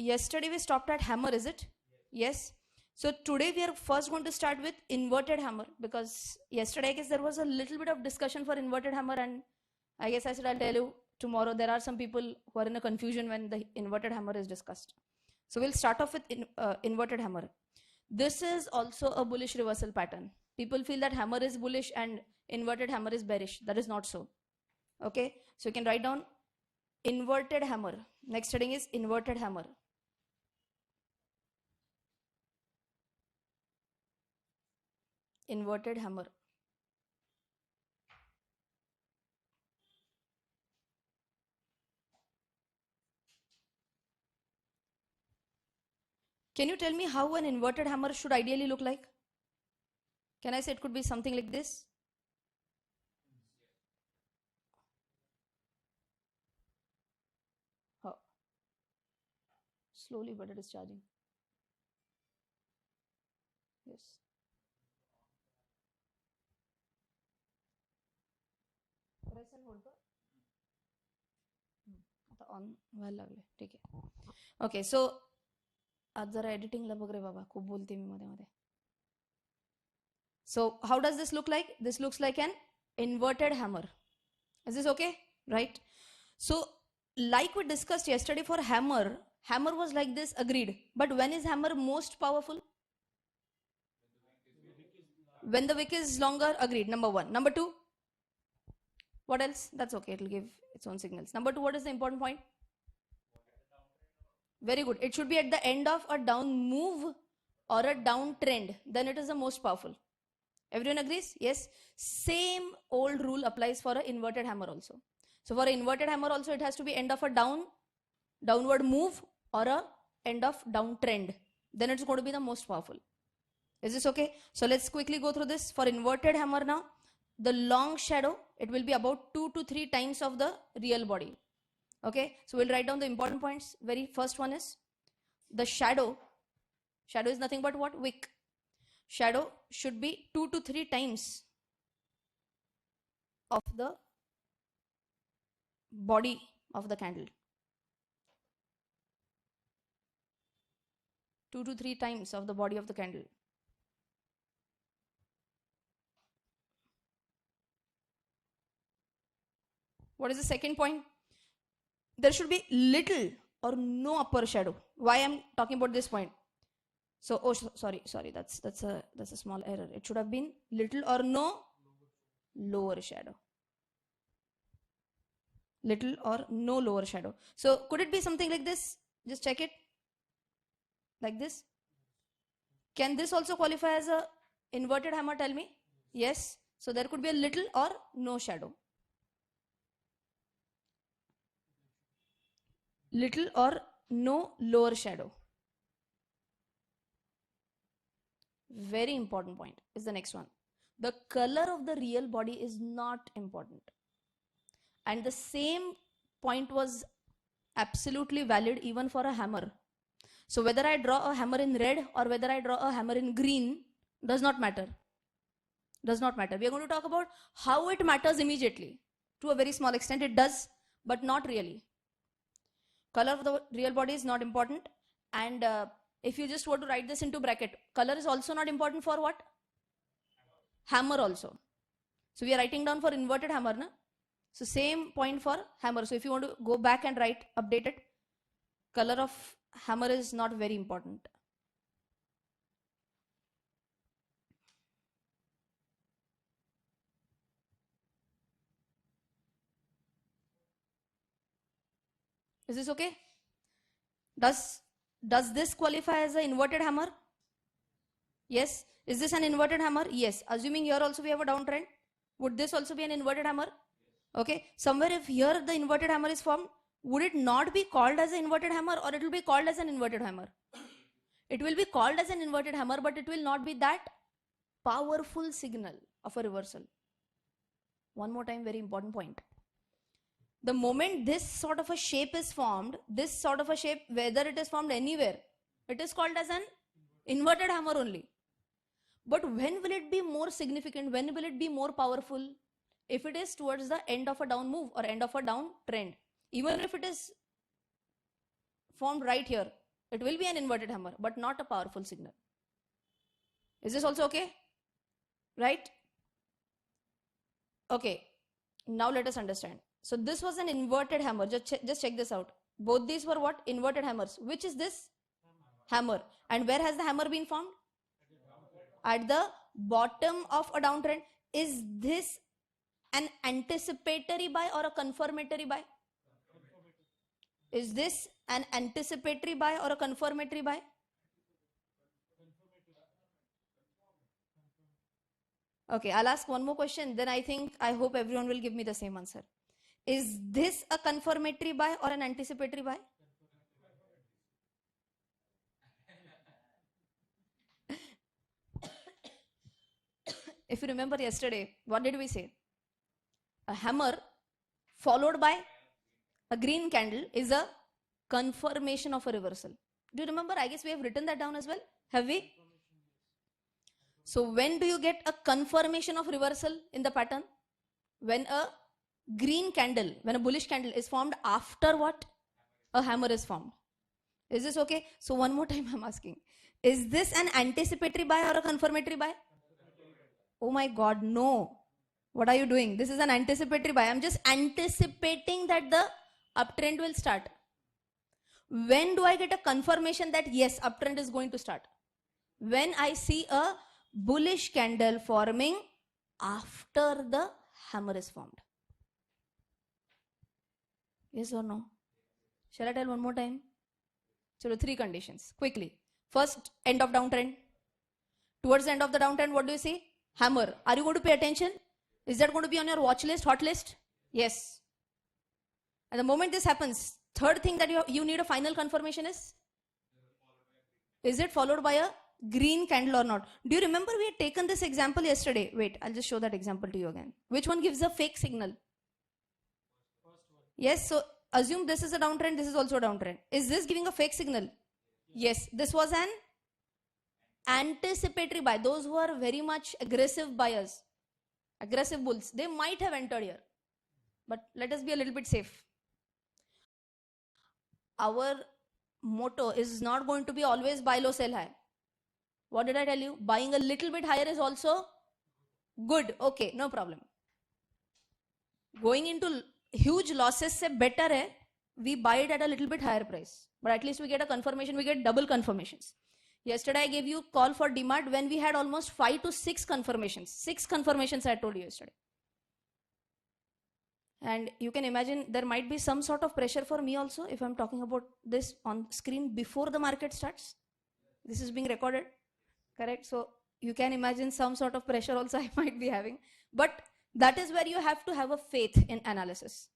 yesterday we stopped at hammer, is it? Yes. So today we are first going to start with inverted hammer, because yesterday I guess there was a little bit of discussion for inverted hammer, and I guess I said I'll tell you tomorrow. There are some people who are in a confusion when the inverted hammer is discussed. So we'll start off with inverted hammer. This is also a bullish reversal pattern. People feel that hammer is bullish and inverted hammer is bearish. That is not so. Okay, so you can write down inverted hammer. Next heading is inverted hammer. Inverted hammer. Can you tell me how an inverted hammer should ideally look like? Can I say it could be something like this? Oh. Slowly, but it is charging. Yes. Press and hold. On व्हायला लागले. ठीक आहे. Okay, so आज जरा एडिटिंगला बघ रे बाबा, खूप बोलते मी मध्ये मध्ये. So how does this look like? This looks like an inverted hammer. Is this okay? Right? So like we discussed yesterday for hammer, hammer was like this, agreed. But when is hammer most powerful? When the wick is longer, agreed. Number one. Number two, what else? That's okay, it'll give its own signals. Number two, what is the important point? Very good. It should be at the end of a down move or a downtrend. Then it is the most powerful. Everyone agrees? Yes. Same old rule applies for an inverted hammer also. So for an inverted hammer also, it has to be end of a downward move or a end of downtrend. Then it's going to be the most powerful. Is this okay? So let's quickly go through this. For inverted hammer now, the long shadow, it will be about 2 to 3 times of the real body. Okay, so we'll write down the important points. Very first one is the shadow. Shadow is nothing but what? Wick. Shadow should be 2 to 3 times of the body of the candle. 2 to 3 times of the body of the candle. What is the second point? There should be little or no upper shadow. Why I'm talking about this point? So, oh, sorry, that's a small error. It should have been little or no lower shadow. Little or no lower shadow. So, could it be something like this? Just check it. Like this. Can this also qualify as a inverted hammer? Tell me. Yes. So, there could be a little or no shadow. Little or no lower shadow. Very important point is the next one. The color of the real body is not important. And the same point was absolutely valid even for a hammer. So whether I draw a hammer in red or whether I draw a hammer in green does not matter. Does not matter. We are going to talk about how it matters immediately. To a very small extent it does, but not really. Color of the real body is not important. And if you just want to write this into bracket, color is also not important for what? Hammer also. So we are writing down for inverted hammer, na? So same point for hammer. So if you want to go back and write, update it, color of hammer is not very important. Is this okay? Does this qualify as an inverted hammer? Yes. Is this an inverted hammer? Yes. Assuming here also we have a downtrend, would this also be an inverted hammer? Okay. Somewhere if here the inverted hammer is formed, would it not be called as an inverted hammer, or it will be called as an inverted hammer? It will be called as an inverted hammer, but it will not be that powerful signal of a reversal. One more time, very important point. The moment this sort of a shape is formed, this sort of a shape, whether it is formed anywhere, it is called as an inverted hammer only. But when will it be more significant? When will it be more powerful? If it is towards the end of a down move or end of a down trend. Even if it is formed right here, It will be an inverted hammer, but not a powerful signal. Is this also okay? Right? Okay. Now let us understand. So this was an inverted hammer. Just check this out. Both these were what? Inverted hammers. Which is this? Hammer. And where has the hammer been formed? At the bottom of a downtrend. Is this an anticipatory buy or a confirmatory buy? Is this an anticipatory buy or a confirmatory buy? Okay, I'll ask one more question. Then I hope everyone will give me the same answer. Is this a confirmatory buy or an anticipatory buy? If you remember yesterday, what did we say? A hammer followed by a green candle is a confirmation of a reversal. Do you remember? I guess we have written that down as well. Have we? So when do you get a confirmation of reversal in the pattern? When a green candle, when a bullish candle is formed after what? A hammer is formed. Is this okay? So one more time I'm asking. Is this an anticipatory buy or a confirmatory buy? Oh my God, no. What are you doing? This is an anticipatory buy. I'm just anticipating that the uptrend will start. When do I get a confirmation that yes, uptrend is going to start? When I see a bullish candle forming after the hammer is formed. Yes or no? Shall I tell one more time? So 3 conditions, quickly. First, end of downtrend. Towards the end of the downtrend, what do you see? Hammer. Are you going to pay attention? Is that going to be on your watch list, hot list? Yes. And the moment this happens, third thing that you need a final confirmation is it followed by a green candle or not? Do you remember we had taken this example yesterday? Wait, I'll just show that example to you again. Which one gives a fake signal? Yes, so assume this is a downtrend, this is also a downtrend. Is this giving a fake signal? Yes, this was an anticipatory buy. Those who are very much aggressive buyers, aggressive bulls, they might have entered here. But let us be a little bit safe. Our motto is not going to be always buy low, sell high. What did I tell you? Buying a little bit higher is also good. Okay, no problem. Going into huge losses se better hai, we buy it at a little bit higher price. But at least we get a confirmation, we get double confirmations. Yesterday I gave you call for DMART when we had almost 5 to 6 confirmations. 6 confirmations I told you yesterday. And you can imagine there might be some sort of pressure for me also if I'm talking about this on screen before the market starts. This is being recorded, correct? So you can imagine some sort of pressure also I might be having. But that is where you have to have a faith in analysis.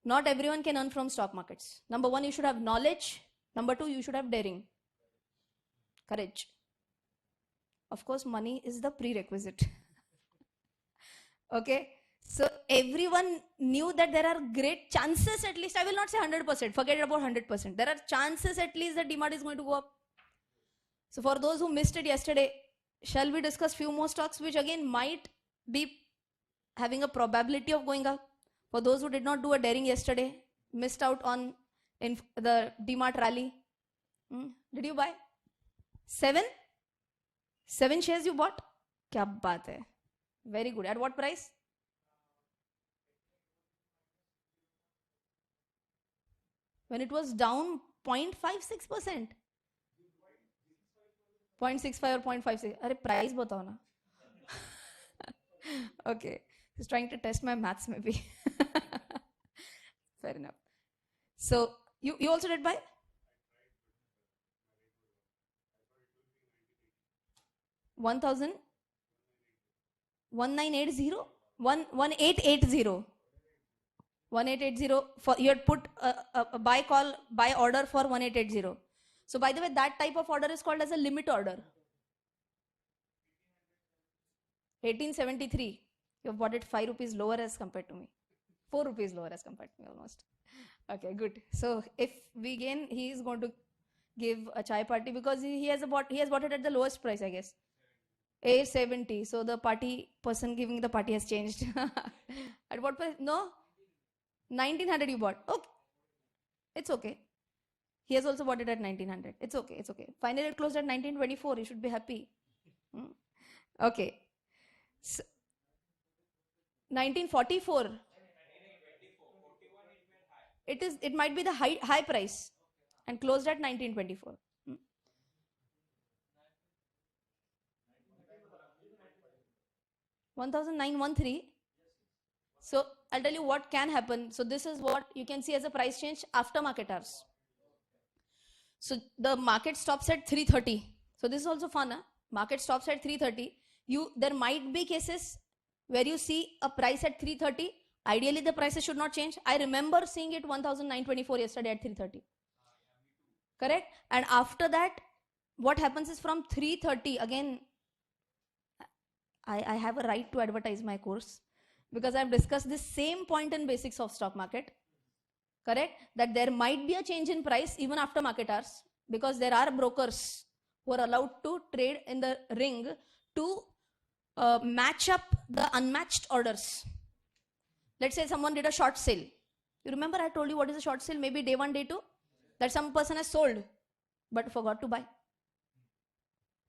Not everyone can earn from stock markets. Number 1, you should have knowledge. Number 2, you should have daring. Courage. Of course, money is the prerequisite. Okay. So everyone knew that there are great chances, at least, I will not say 100%, forget about 100%. There are chances at least that DMART is going to go up. So for those who missed it yesterday, shall we discuss few more stocks which again might be having a probability of going up? For those who did not do a daring yesterday, missed out on in the DMART rally. Did you buy? 7 shares you bought? Kya baat hai? Very good. At what price? When it was down 0.56%. 0.65 or 0.56. Arey, price batao na. Okay. He's trying to test my maths maybe. Fair enough. So, you also did buy? $1,000? 1980? 1880. 1880 for you had put a buy order for 1880. So by the way, that type of order is called as a limit order. 1873. You have bought it 5 rupees lower as compared to me. 4 rupees lower as compared to me almost. Okay, good. So if we gain, he is going to give a chai party because he has bought it at the lowest price, I guess. 870. So the person giving the party has changed. At what price? No? 1900 you bought. Okay. It's okay. He has also bought it at 1900. It's okay. It's okay. Finally, it closed at 1924. You should be happy. Okay. So, 1944. It might be the high price and closed at 1924. 1913. So I'll tell you what can happen. So this is what you can see as a price change after market hours. So the market stops at 3:30. So this is also fun. Huh? Market stops at 3:30. There might be cases where you see a price at 3:30. Ideally, the prices should not change. I remember seeing it 1924 yesterday at 3:30. Correct? And after that, what happens is from 3:30, again, I have a right to advertise my course because I've discussed this same point in basics of stock market. Correct? That there might be a change in price even after market hours because there are brokers who are allowed to trade in the ring to match up the unmatched orders. Let's say someone did a short sale. You remember I told you what is a short sale? Maybe day 1, day 2, that some person has sold but forgot to buy.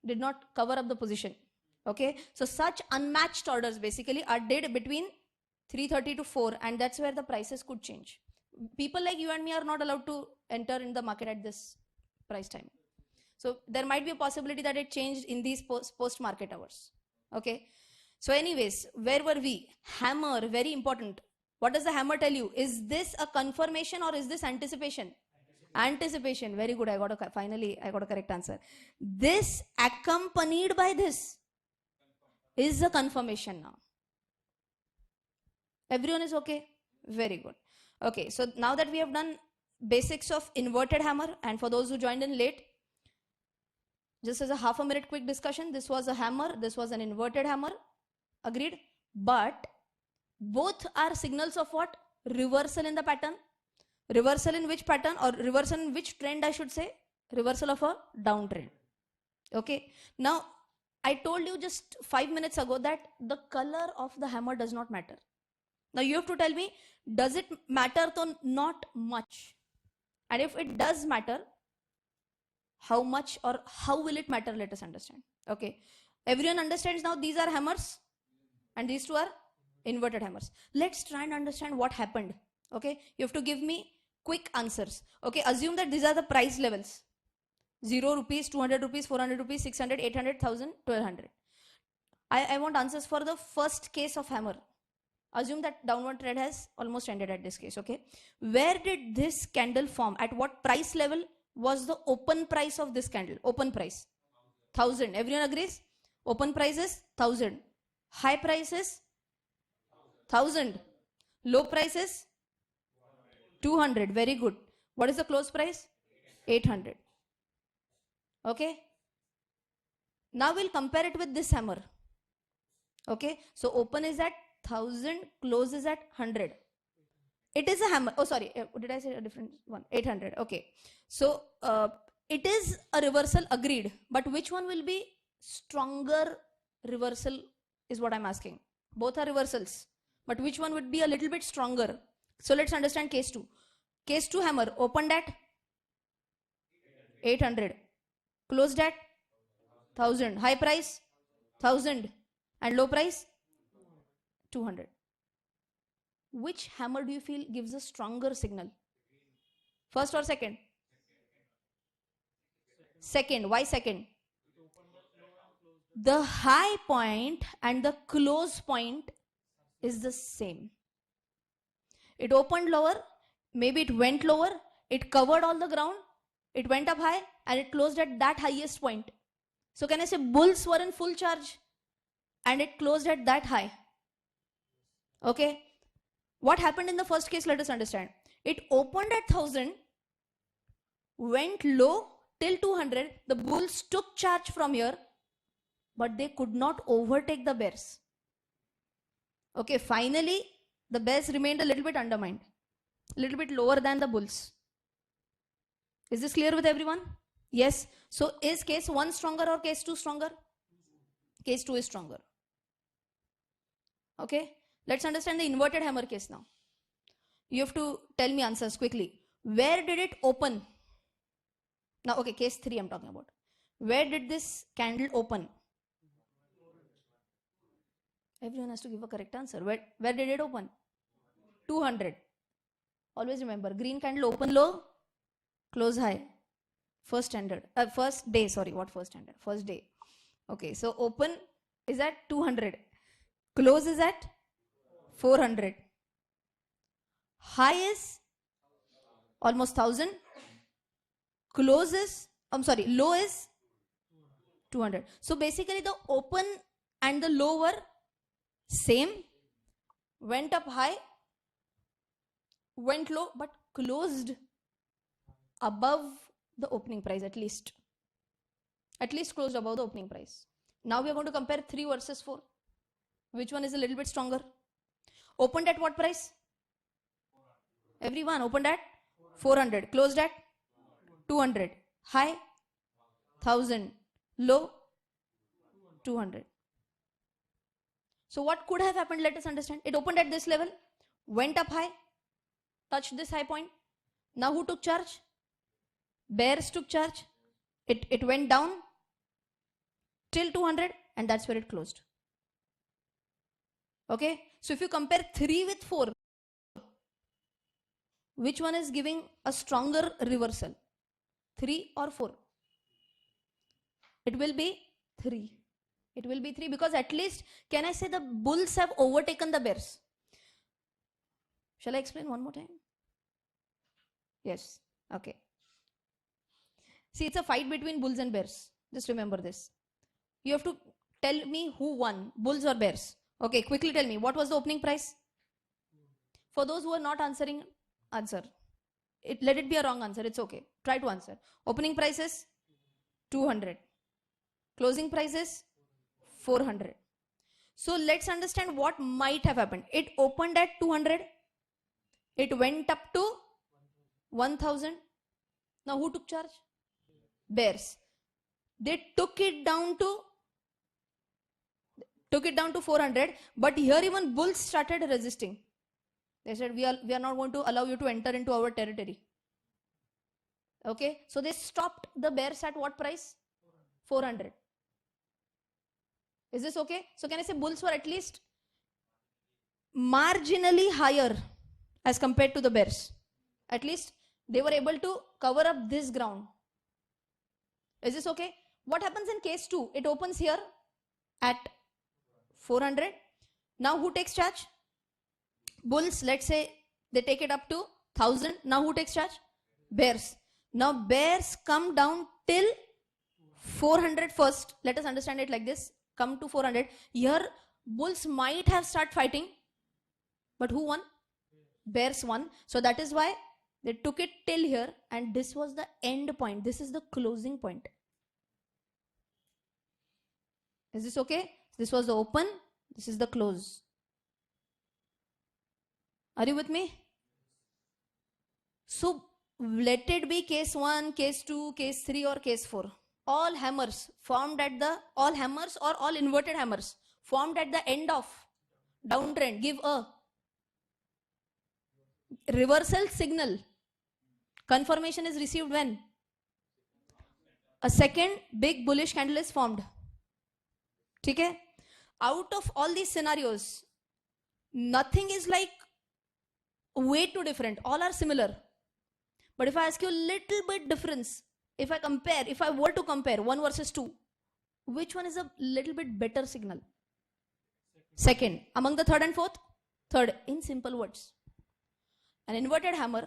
Did not cover up the position. Okay, so such unmatched orders basically are did between 3:30 to 4, and that's where the prices could change. People like you and me are not allowed to enter in the market at this price time. So there might be a possibility that it changed in these post-market hours. Okay, so anyways, where were we? Hammer, very important. What does the hammer tell you? Is this a confirmation or is this anticipation? Anticipation. Very good. Finally I got a correct answer. This accompanied by this is a confirmation now. Everyone is okay? Very good. Okay, so now that we have done basics of inverted hammer, and for those who joined in late, just as a half a minute quick discussion, this was a hammer, this was an inverted hammer. Agreed? But both are signals of what? Reversal in the pattern. Reversal in which pattern, or reversal in which trend I should say? Reversal of a downtrend. Okay, now I told you just 5 minutes ago that the color of the hammer does not matter. Now you have to tell me, does it matter? To not much. And if it does matter, how much or how will it matter? Let us understand. Okay, everyone understands now these are hammers and these two are inverted hammers. Let's try and understand what happened. Okay, you have to give me quick answers. Okay, assume that these are the price levels: 0 rupees, 200 rupees, 400 rupees, 600, 800, 1000, 1200. I want answers for the first case of hammer. Assume that downward trend has almost ended at this case. Okay, where did this candle form? At what price level was the open price of this candle? Open price 1000. Everyone agrees? Open price is 1000. High price is 1000. Low price is 200. Very good. What is the close price? 800. Okay, now we'll compare it with this hammer. Okay, so open is at 1000, close is at 100. It is a hammer. Oh, sorry, did I say a different one? 800. Okay, so it is a reversal, agreed, but which one will be stronger reversal is what I'm asking. Both are reversals, but which one would be a little bit stronger? So let's understand case 2. Case 2 hammer opened at 800, closed at 1000, high price 1000 and low price 200. Which hammer do you feel gives a stronger signal? First or second? Second. Why second? The high point and the close point is the same. It opened lower, maybe it went lower, it covered all the ground, it went up high, and it closed at that highest point. So can I say bulls were in full charge and it closed at that high? Okay, what happened in the first case? Let us understand. It opened at 1000, went low till 200. The bulls took charge from here, but they could not overtake the bears. Okay, finally the bears remained a little bit undermined, a little bit lower than the bulls. Is this clear with everyone? Yes. So is case 1 stronger or case 2 stronger? Case 2 is stronger. Okay, let's understand the inverted hammer case now. You have to tell me answers quickly. Where did it open? Now, okay, case 3 I'm talking about. Where did this candle open? Everyone has to give a correct answer. Where did it open? 200. Always remember, green candle open low, close high. First day, sorry, what first standard? First day. Okay, so open is at 200. Close is at 400. High is almost 1000. Low is 200. So basically the open and the low were same, went up high, went low, but closed above the opening price at least closed above the opening price. Now we are going to compare 3 versus 4. Which one is a little bit stronger? Opened at what price? Everyone opened at 400, closed at 200, high 1000, low 200. So what could have happened? Let us understand. It opened at this level, went up high, touched this high point. Now who took charge? Bears took charge. It went down till 200 and that's where it closed. Okay, so if you compare 3 with 4, which one is giving a stronger reversal? 3 or 4? It will be 3. It will be 3 because at least, can I say, the bulls have overtaken the bears? Shall I explain one more time? Yes. Okay. See, it's a fight between bulls and bears. Just remember this. You have to tell me who won, bulls or bears. Okay, quickly tell me, what was the opening price? For those who are not answering, answer. Let it be a wrong answer, it's okay. Try to answer. Opening price is 200. Closing price is 400. So let's understand what might have happened. It opened at 200. It went up to 1000. Now who took charge? Bears. They took it down to 400, but here even bulls started resisting. They said, we are not going to allow you to enter into our territory. Okay, so they stopped the bears at what price? 400. Is this okay? So can I say bulls were at least marginally higher as compared to the bears? At least they were able to cover up this ground. Is this okay? What happens in case 2? It opens here at 400. Now who takes charge? Bulls, let's say they take it up to 1000. Now who takes charge? Bears. Now bears come down till 400 first. Let us understand it like this. Come to 400. Here bulls might have started fighting, but who won? Bears won. So that is why they took it till here, and this was the end point. This is the closing point. Is this okay? This was the open. This is the close. Are you with me? So let it be case 1, case 2, case 3 or case 4. All hammers formed at the, all hammers or all inverted hammers formed at the end of downtrend give a reversal signal. Confirmation is received when a second big bullish candle is formed. Okay? Out of all these scenarios, nothing is like way too different. All are similar. But if I ask you a little bit difference, if I were to compare 1 versus 2, which one is a little bit better signal? Second. Among the third and fourth? Third. In simple words, an inverted hammer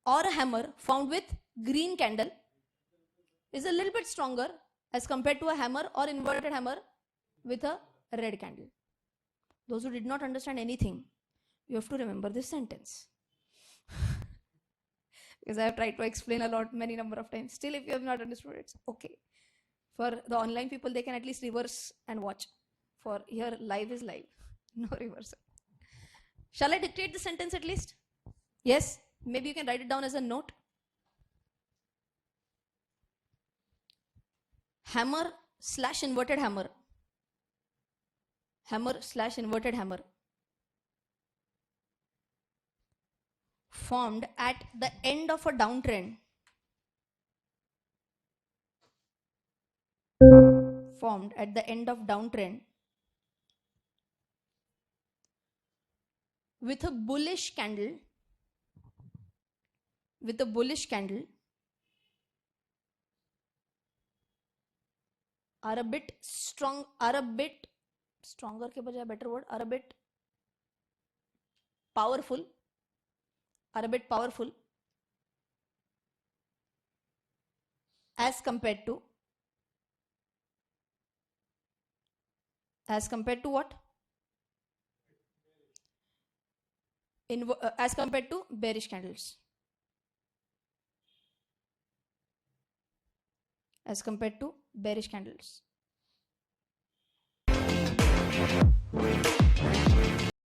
or a hammer found with green candle is a little bit stronger as compared to a hammer or inverted hammer with a red candle. Those who did not understand anything, you have to remember this sentence. Because I have tried to explain many number of times. Still, if you have not understood, it's okay. For the online people, they can at least reverse and watch. For here, live is live. No reversal. Shall I dictate the sentence at least? Yes? Maybe you can write it down as a note. Hammer / inverted hammer. Hammer / inverted hammer. Formed at the end of a downtrend formed at the end of downtrend with a bullish candle, are a bit strong, are a bit stronger के बजाय better word, are a bit powerful, as compared to what? As compared to bearish candles. As compared to bearish candles.